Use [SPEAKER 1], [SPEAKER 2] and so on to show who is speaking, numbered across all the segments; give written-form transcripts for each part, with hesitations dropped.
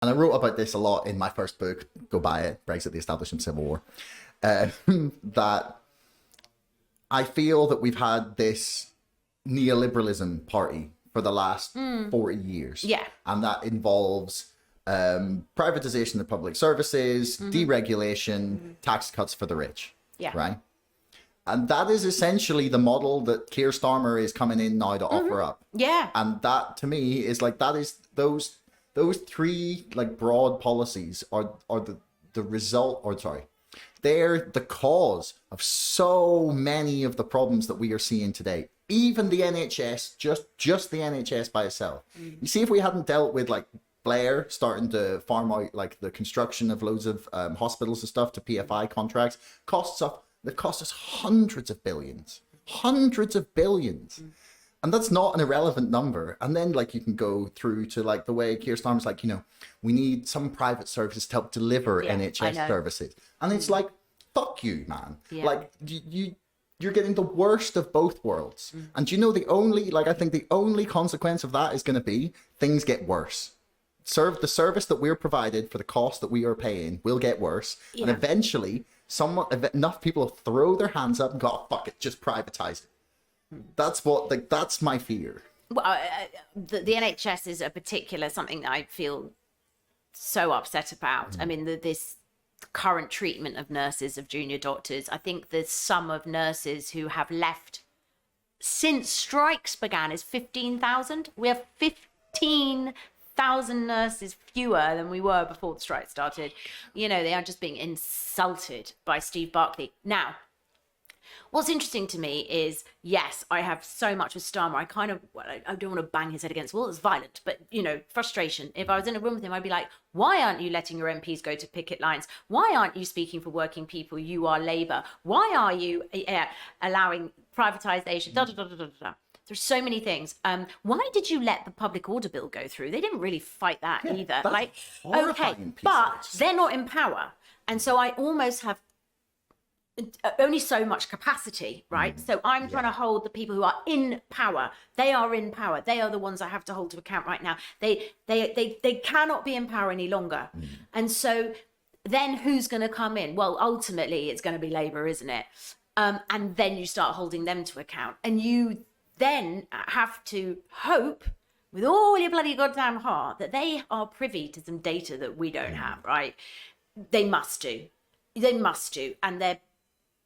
[SPEAKER 1] and I wrote about this a lot in my first book, go buy it, Brexit, the Establishment Civil War, that I feel that we've had this neoliberalism party for the last 40 years.
[SPEAKER 2] Yeah.
[SPEAKER 1] And that involves privatization of public services, deregulation, tax cuts for the rich.
[SPEAKER 2] Yeah.
[SPEAKER 1] Right? And that is essentially the model that Keir Starmer is coming in now to offer up.
[SPEAKER 2] Yeah.
[SPEAKER 1] And that, to me, is like, that is those three like broad policies are the result, or sorry, they're the cause of so many of the problems that we are seeing today. Even the NHS, just the NHS by itself. You see, if we hadn't dealt with like Blair starting to farm out like the construction of loads of hospitals and stuff to PFI contracts, they've cost us hundreds of billions. And that's not an irrelevant number. And then like you can go through to like the way Keir Starmer's like, we need some private services to help deliver NHS services. And it's like, fuck you, man. Yeah. Like you're getting the worst of both worlds. And the only, I think the only consequence of that is going to be things get worse. The service that we're provided for the cost that we are paying will get worse. Yeah. And eventually enough people will throw their hands up and go, oh, fuck it, just privatize it. That's my fear.
[SPEAKER 2] Well, the NHS is something that I feel so upset about. I mean, this current treatment of nurses, of junior doctors, I think the sum of nurses who have left since strikes began is 15,000. We have 15,000 nurses fewer than we were before the strike started. They are just being insulted by Steve Barclay. Now, what's interesting to me is, yes, I have so much with Starmer. I don't want to bang his head against the wall. It's violent, but, frustration. If I was in a room with him, I'd be like, why aren't you letting your MPs go to picket lines? Why aren't you speaking for working people? You are Labour. Why are you allowing privatisation? There's so many things. Why did you let the public order bill go through? They didn't really fight that either. Okay, but they're not in power. And so I almost have only so much capacity, right? So I'm trying to hold the people who are in power. They are in power. They are the ones I have to hold to account right now. They cannot be in power any longer. And so then who's going to come in? Well, ultimately it's going to be Labour, isn't it? And then you start holding them to account. And you then have to hope with all your bloody goddamn heart that they are privy to some data that we don't have, right? They must do. And they're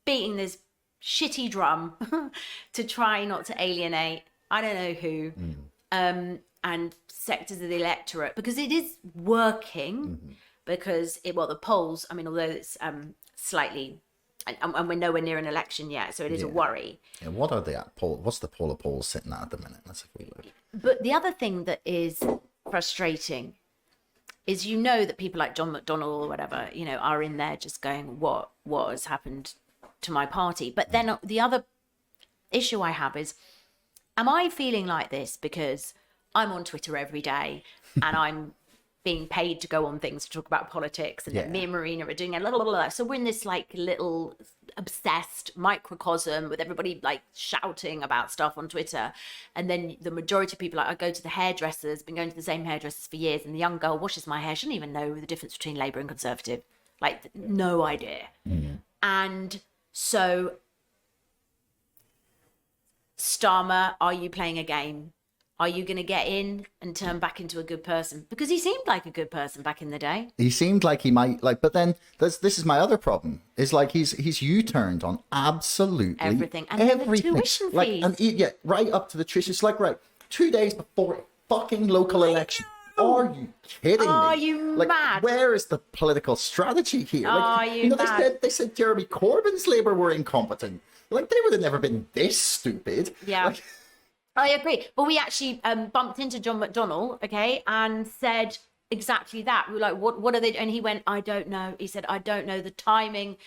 [SPEAKER 2] beating this shitty drum to try not to alienate, I don't know who, and sectors of the electorate, because it is working, because the polls, I mean, although it's slightly, and we're nowhere near an election yet, so it is a worry.
[SPEAKER 1] Yeah, what are they at? What's the poll of polls sitting at the minute? Let's have a look.
[SPEAKER 2] But the other thing that is frustrating is that people like John McDonnell or whatever, are in there just going, what has happened to my party? But then the other issue I have is, am I feeling like this because I'm on Twitter every day and I'm being paid to go on things to talk about politics, and that me and Marina are doing a little, so we're in this little obsessed microcosm with everybody shouting about stuff on Twitter, and then the majority of people, I go to the hairdressers, been going to the same hairdressers for years, and the young girl washes my hair, she doesn't even know the difference between Labour and Conservative, no idea. And so, Starmer, are you playing a game? Are you going to get in and turn back into a good person? Because he seemed like a good person back in the day.
[SPEAKER 1] He seemed like he might, but then this is my other problem. Is he's U-turned on absolutely
[SPEAKER 2] everything. And everything. The tuition fees.
[SPEAKER 1] Right up to the tuition. It's 2 days before a fucking local election. Are you kidding me?
[SPEAKER 2] Are you mad?
[SPEAKER 1] Where is the political strategy here?
[SPEAKER 2] Are you mad?
[SPEAKER 1] They said Jeremy Corbyn's Labour were incompetent. They would have never been this stupid.
[SPEAKER 2] Yeah. I agree. But we actually bumped into John McDonnell, and said exactly that. We were like, what are they doing? And he went, I don't know. He said, I don't know. The timing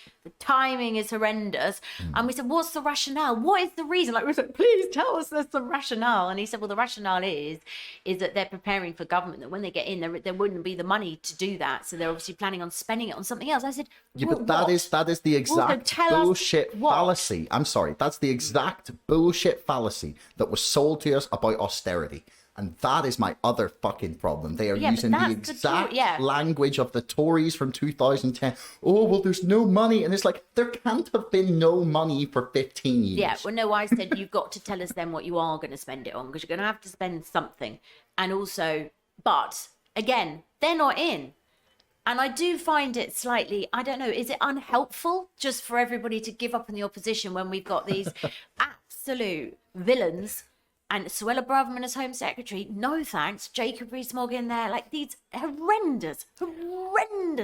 [SPEAKER 2] is horrendous. And we said, what's the rationale? What is the reason? We said, please tell us there's some rationale. And he said, well, the rationale is that they're preparing for government, that when they get in, there wouldn't be the money to do that. So they're obviously planning on spending it on something else. I said,
[SPEAKER 1] but that is the exact bullshit fallacy. I'm sorry. That's the exact bullshit fallacy that was sold to us about austerity. And that is my other fucking problem. They are using the exact language of the Tories from 2010. Oh, well, there's no money. And it's like, there can't have been no money for 15 years.
[SPEAKER 2] Yeah, well, no, I said you've got to tell us then what you are going to spend it on, because you're going to have to spend something. And also, but again, they're not in. And I do find it slightly, I don't know, is it unhelpful just for everybody to give up in the opposition when we've got these absolute villains? And Suella Braverman as Home Secretary, no thanks. Jacob Rees-Mogg in there, like these horrendous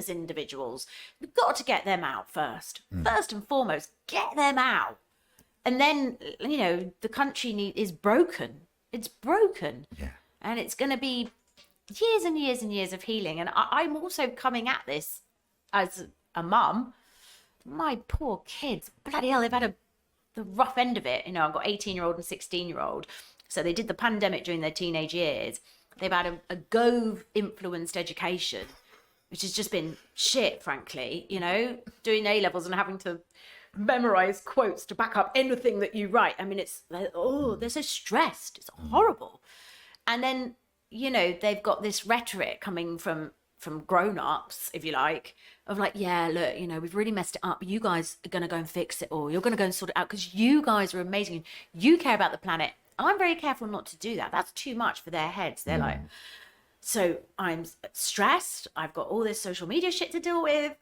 [SPEAKER 2] individuals. We've got to get them out first. First and foremost, get them out. And then, you know, the country is broken. It's broken.
[SPEAKER 1] Yeah.
[SPEAKER 2] And it's going to be years and years and years of healing. And I'm also coming at this as a mum. My poor kids, bloody hell, they've had the rough end of it. You know, I've got 18-year-old and 16-year-old. So they did the pandemic during their teenage years. They've had a Gove-influenced education, which has just been shit, frankly, you know, doing A-levels and having to memorize quotes to back up anything that you write. I mean, they're so stressed. It's horrible. And then, you know, they've got this rhetoric coming from grown-ups, if you like, of like, yeah, look, you know, we've really messed it up. You guys are going to go and fix it, or you're going to go and sort it out because you guys are amazing. You care about the planet. I'm very careful not to do that. That's too much for their heads. They're like, so I'm stressed. I've got all this social media shit to deal with.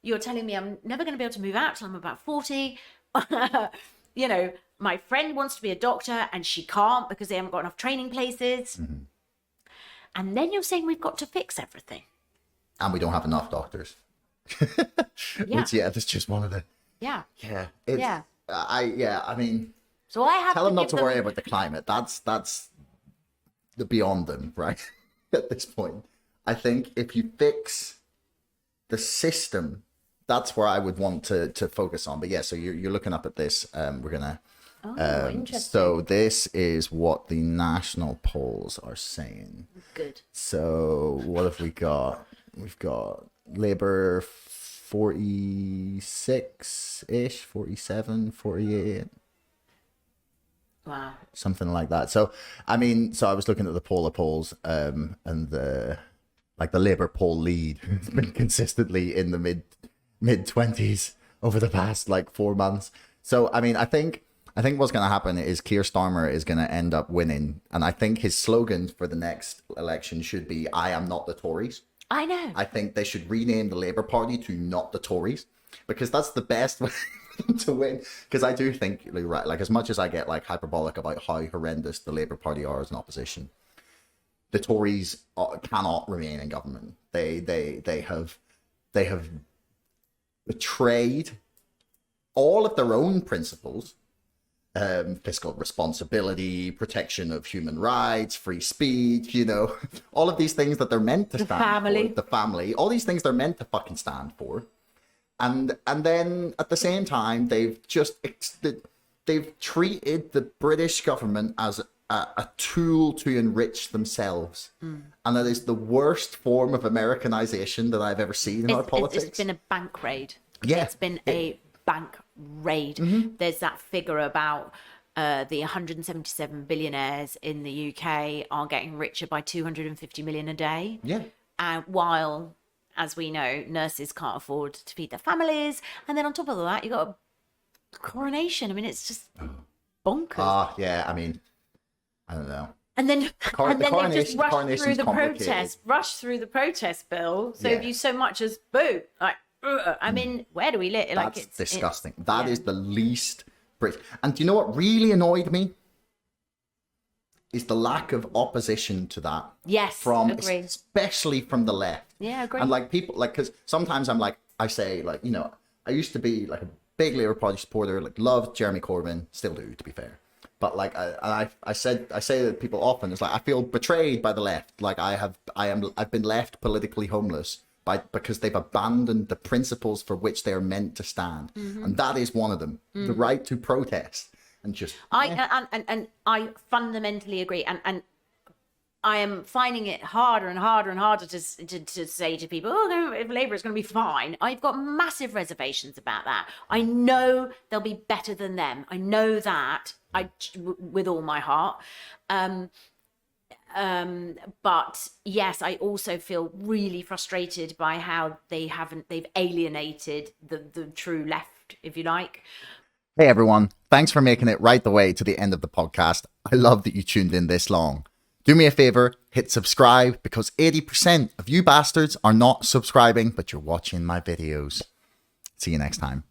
[SPEAKER 2] You're telling me I'm never going to be able to move out till I'm about 40. You know, my friend wants to be a doctor and she can't because they haven't got enough training places. And then you're saying we've got to fix everything.
[SPEAKER 1] And we don't have enough doctors. Which, that's just one of the...
[SPEAKER 2] Yeah.
[SPEAKER 1] I mean...
[SPEAKER 2] So I have
[SPEAKER 1] tell them not to worry about the climate. That's the beyond them, right? At this point, I think if you fix the system, that's where I would want to focus on. But yeah, so you're looking up at this. We're gonna.
[SPEAKER 2] Interesting.
[SPEAKER 1] So this is what the national polls are saying.
[SPEAKER 2] Good.
[SPEAKER 1] So what have we got? We've got Labour 46-ish, 47, 48.
[SPEAKER 2] Wow.
[SPEAKER 1] Something like that. So, I mean, I was looking at the poll of polls, and the Labour poll lead has been consistently in the mid 20s over the past 4 months. So, I mean, I think what's going to happen is Keir Starmer is going to end up winning, and I think his slogan for the next election should be "I am not the Tories."
[SPEAKER 2] I know.
[SPEAKER 1] I think they should rename the Labour Party to "Not the Tories," because that's the best way to win. Because I do think you're right. Like, as much as I get hyperbolic about how horrendous the Labour Party are as an opposition, the Tories cannot remain in government. They have betrayed all of their own principles. Fiscal responsibility, protection of human rights, free speech, you know, all of these things that they're meant to stand for. The family, all these things they're meant to fucking stand for. And then at the same time, they've treated the British government as a tool to enrich themselves. And that is the worst form of Americanization that I've ever seen in our politics.
[SPEAKER 2] It's been a bank raid.
[SPEAKER 1] Yeah.
[SPEAKER 2] It's been a bank raid. There's that figure about the 177 billionaires in the UK are getting richer by 250 million a day.
[SPEAKER 1] Yeah.
[SPEAKER 2] And while, as we know, nurses can't afford to feed their families. And then on top of all that, you got a coronation. I mean, it's just bonkers.
[SPEAKER 1] Yeah, I mean, I don't know.
[SPEAKER 2] And then, they just rushed through the protest bill. So if you so much as boo, I mean, where do we live?
[SPEAKER 1] That's disgusting. That is the least British. And do you know what really annoyed me? Is the lack of opposition to that.
[SPEAKER 2] Yes, agree.
[SPEAKER 1] Especially from the left.
[SPEAKER 2] Yeah, agree.
[SPEAKER 1] And people, because sometimes I say, you know, I used to be a big Labour Party supporter, loved Jeremy Corbyn, still do, to be fair. But I say that people often, it's I feel betrayed by the left. I've been left politically homeless because they've abandoned the principles for which they are meant to stand. And that is one of them, the right to protest. And just
[SPEAKER 2] I fundamentally agree, and I am finding it harder and harder and harder to say to people, if Labour is going to be fine. I've got massive reservations about that. I know they'll be better than them. I know that with all my heart. But yes, I also feel really frustrated by how they've alienated the true left, if you like.
[SPEAKER 1] Hey everyone, thanks for making it right the way to the end of the podcast. I love that you tuned in this long. Do me a favor, hit subscribe, because 80% of you bastards are not subscribing, but you're watching my videos. See you next time.